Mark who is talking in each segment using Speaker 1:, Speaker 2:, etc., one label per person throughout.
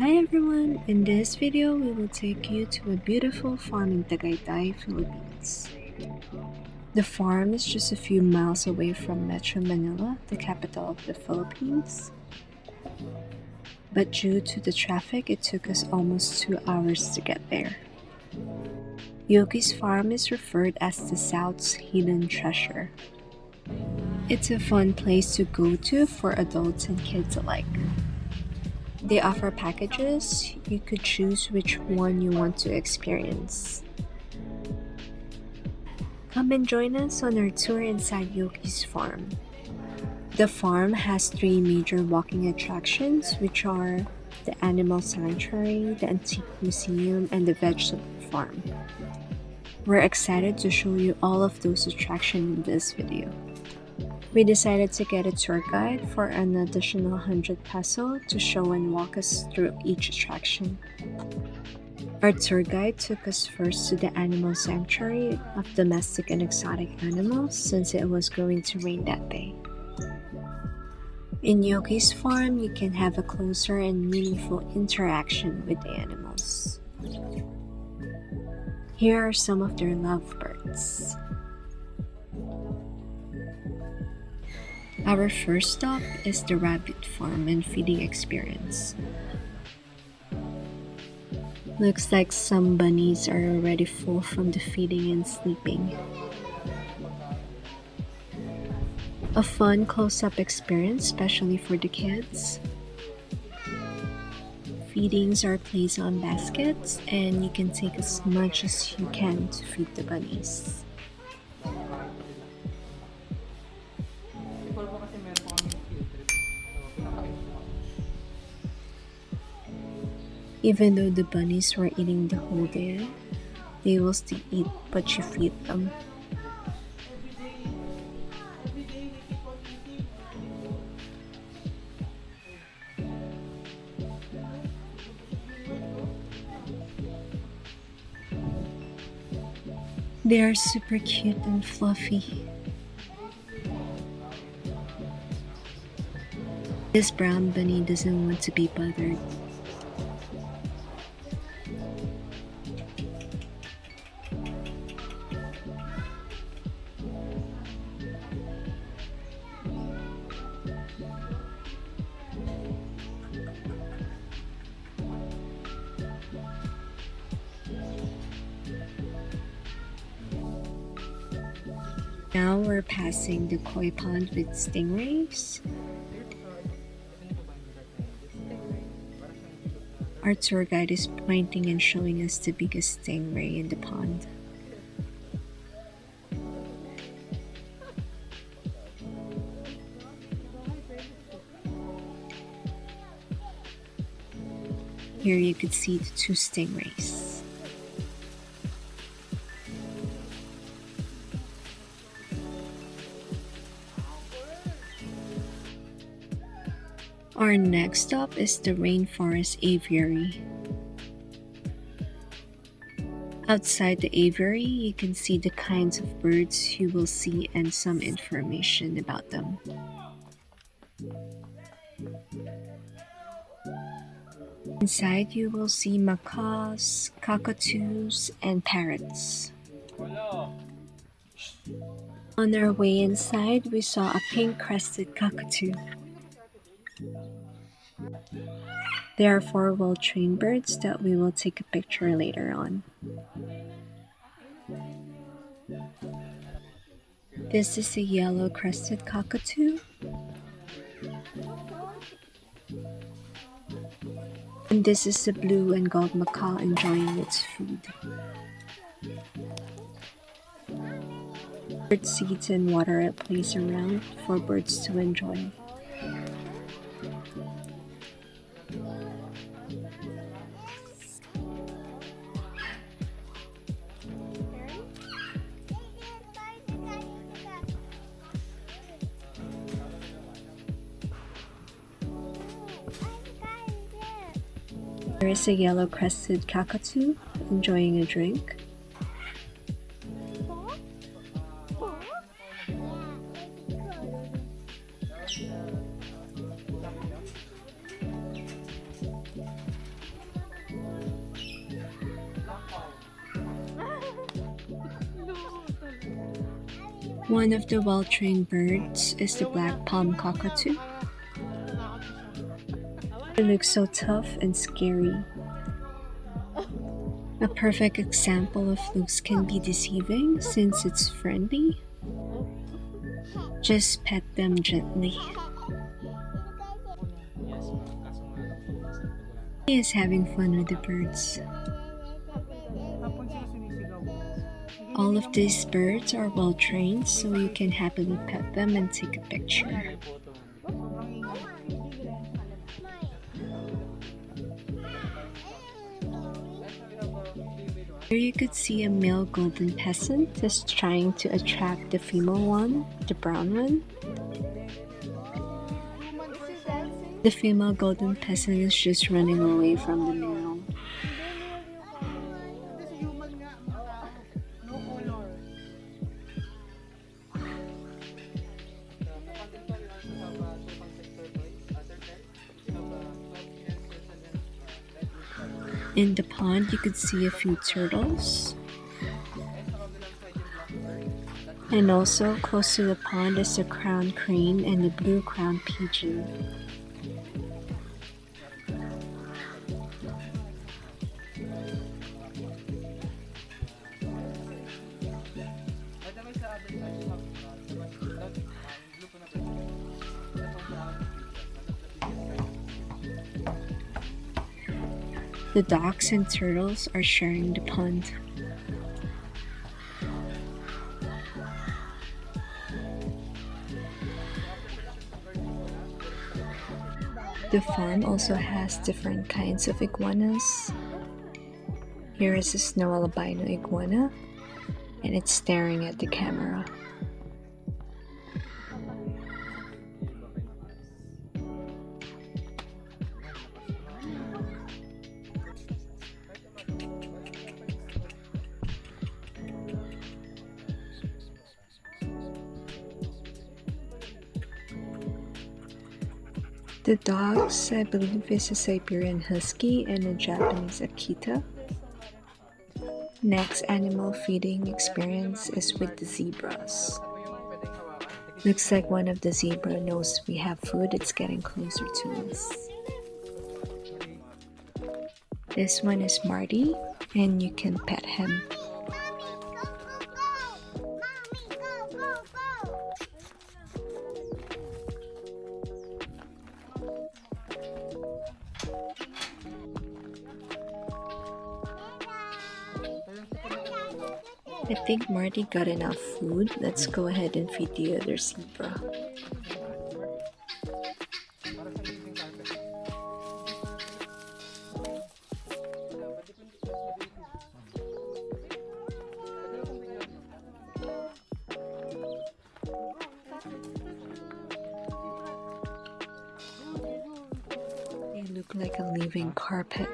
Speaker 1: Hi everyone! In this video, we will take you to a beautiful farm in Tagaytay, Philippines. The farm is just a few miles away from Metro Manila, the capital of the Philippines. But due to the traffic, it took us almost 2 hours to get there. YOKI's farm is referred as the South's hidden treasure. It's a fun place to go to for adults and kids alike. They offer packages. You could choose which one you want to experience. Come and join us on our tour inside YOKI's farm. The farm has 3 major walking attractions, which are the animal sanctuary, the antique museum, and the vegetable farm. We're excited to show you all of those attractions in this video. We decided to get a tour guide for an additional 100 peso to show and walk us through each attraction. Our tour guide took us first to the animal sanctuary of domestic and exotic animals since it was going to rain that day. In YOKI's farm, you can have a closer and meaningful interaction with the animals. Here are some of their lovebirds. Our first stop is the rabbit farm and feeding experience. Looks like some bunnies are already full from the feeding and sleeping. A fun close-up experience, especially for the kids. Feedings are placed on baskets and you can take as much as you can to feed the bunnies. Even though the bunnies were eating the whole day, they will still eat what you feed them. They are super cute and fluffy. This brown bunny doesn't want to be bothered. Now we're passing the koi pond with stingrays. Our tour guide is pointing and showing us the biggest stingray in the pond. Here you could see the 2 stingrays. Our next stop is the rainforest aviary. Outside the aviary, you can see the kinds of birds you will see and some information about them. Inside, you will see macaws, cockatoos, and parrots. On our way inside, we saw a pink-crested cockatoo. There are 4 well-trained birds that we will take a picture later on. This is a yellow-crested cockatoo. And this is a blue and gold macaw enjoying its food. Bird seeds and water are placed around for birds to enjoy. There is a yellow-crested cockatoo enjoying a drink. One of the well-trained birds is the black palm cockatoo. It looks so tough and scary. A perfect example of looks can be deceiving since it's friendly. Just pet them gently. He is having fun with the birds. All of these birds are well trained, so you can happily pet them and take a picture. Here you could see a male golden peasant just trying to attract the female one, the brown one. The female golden peasant is just running away from the male. In the pond, you could see a few turtles. And also, close to the pond is the crowned crane and the blue crowned pigeon. The ducks and turtles are sharing the pond. The farm also has different kinds of iguanas. Here is a snow albino iguana, and it's staring at the camera. The dogs, I believe, is a Siberian Husky and a Japanese Akita. Next animal feeding experience is with the zebras. Looks like one of the zebra knows we have food, it's getting closer to us. This one is Marty, and you can pet him. I think Marty got enough food. Let's go ahead and feed the other zebra. They look like a living carpet.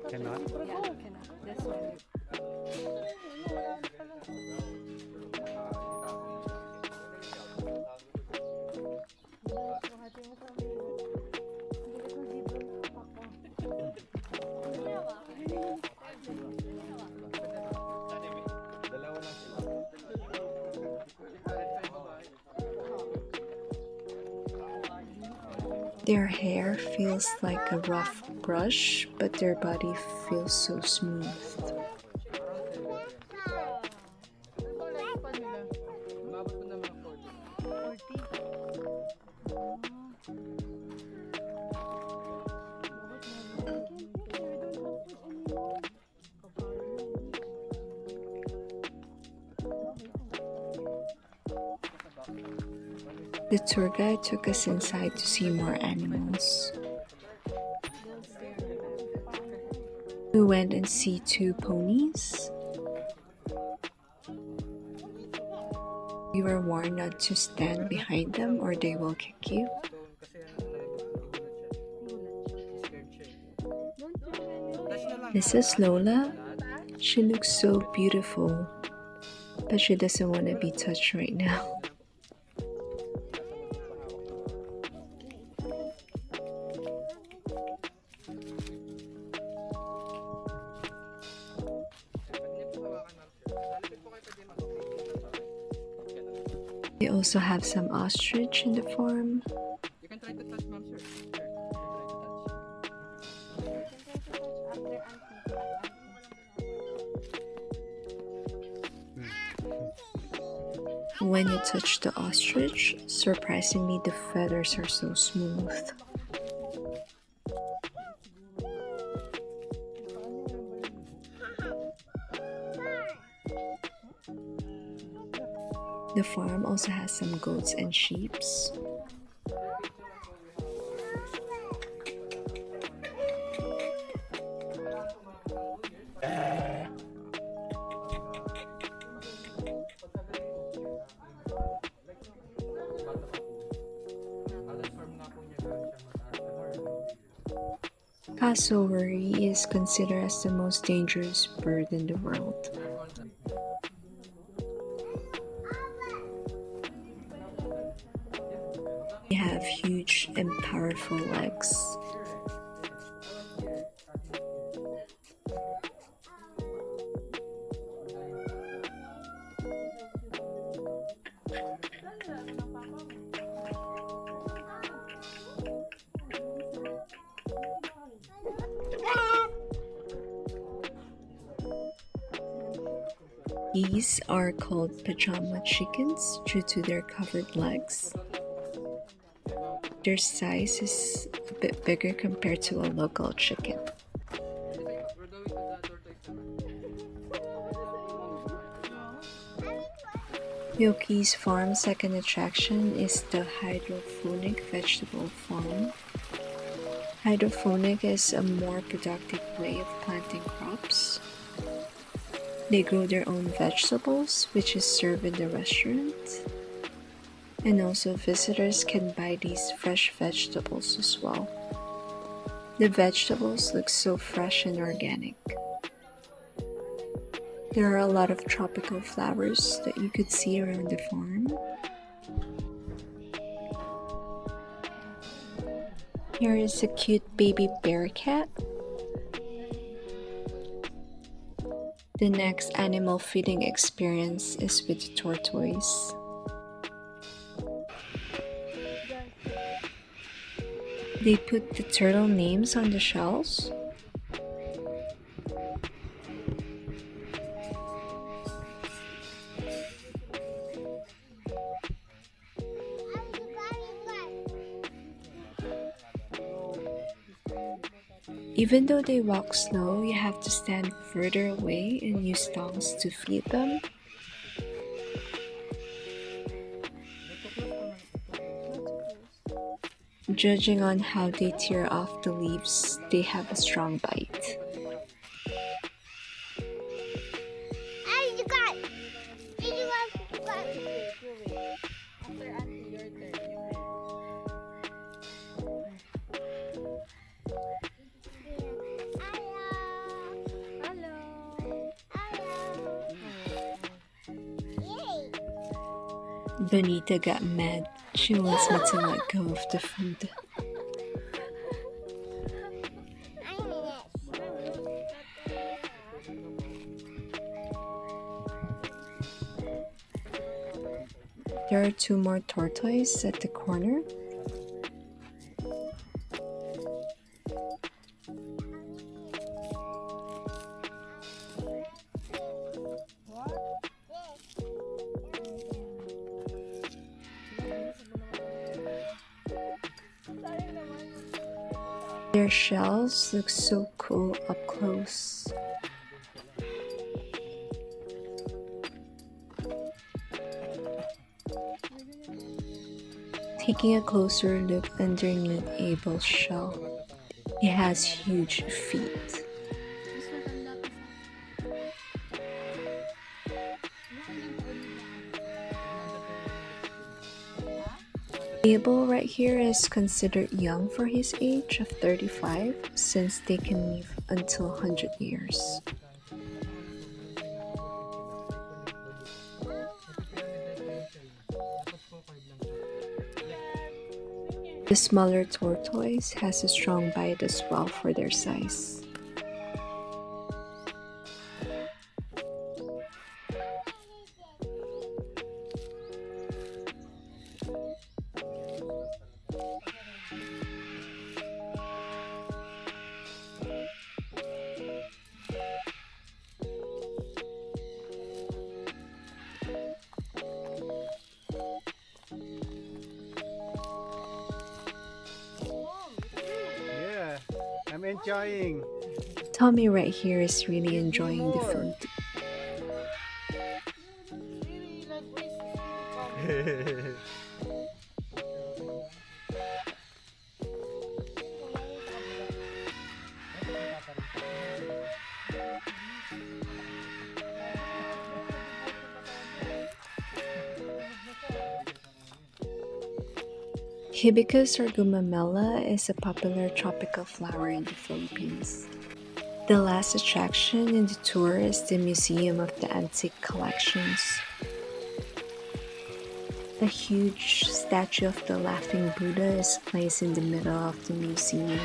Speaker 2: Cannot?
Speaker 1: Yeah, cannot. This one. Their hair feels like a rough brush, but their body feels so smooth. The tour guide took us inside to see more animals. We went and see 2 ponies. We were warned not to stand behind them or they will kick you. This is Lola. She looks so beautiful, but she doesn't want to be touched right now. They also have some ostrich in the farm.
Speaker 3: You can try to touch, ma'am, sir.
Speaker 1: When you touch the ostrich, surprisingly the feathers are so smooth. The farm also has some goats and sheep. Cassowary is considered as the most dangerous bird in the world. They have huge and powerful legs. These are called pajama chickens due to their covered legs. Their size is a bit bigger compared to a local chicken. YOKI's farm's second attraction is the hydroponic vegetable farm. Hydroponic is a more productive way of planting crops. They grow their own vegetables, which is served in the restaurant. And also visitors can buy these fresh vegetables as well. The vegetables look so fresh and organic. There are a lot of tropical flowers that you could see around the farm. Here is a cute baby bear cat. The next animal feeding experience is with the tortoise. They put the turtle names on the shells. Even though they walk slow, you have to stand further away and use tongs to feed them. Judging on how they tear off the leaves, they have a strong bite. Bonita got mad. She wants me to let go of the food. There are two more tortoises at the corner. Their shells look so cool up close. Taking a closer look underneath Abel's shell, it has huge feet. Abel right here is considered young for his age of 35 since they can live until 100 years. The smaller tortoise has a strong bite as well for their size.
Speaker 2: enjoying.
Speaker 1: Tommy right here is really enjoying the food. Hibiscus or gumamela is a popular tropical flower in the Philippines. The last attraction in the tour is the Museum of the Antique Collections. A huge statue of the Laughing Buddha is placed in the middle of the museum.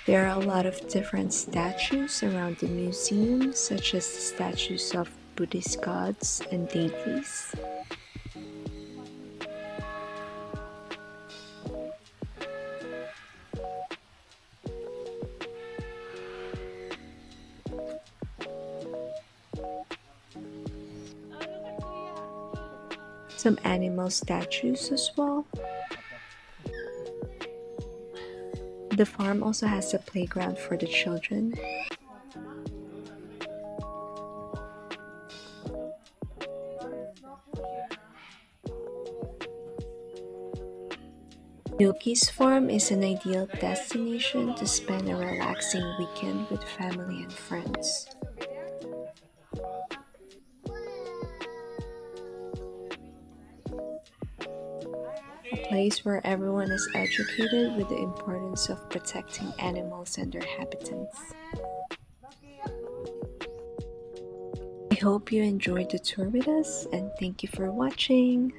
Speaker 1: There are a lot of different statues around the museum, such as the statues of Buddhist gods and deities. Some animal statues as well. The farm also has a playground for the children. YOKI's farm is an ideal destination to spend a relaxing weekend with family and friends. A place where everyone is educated with the importance of protecting animals and their habitats. I hope you enjoyed the tour with us, and thank you for watching.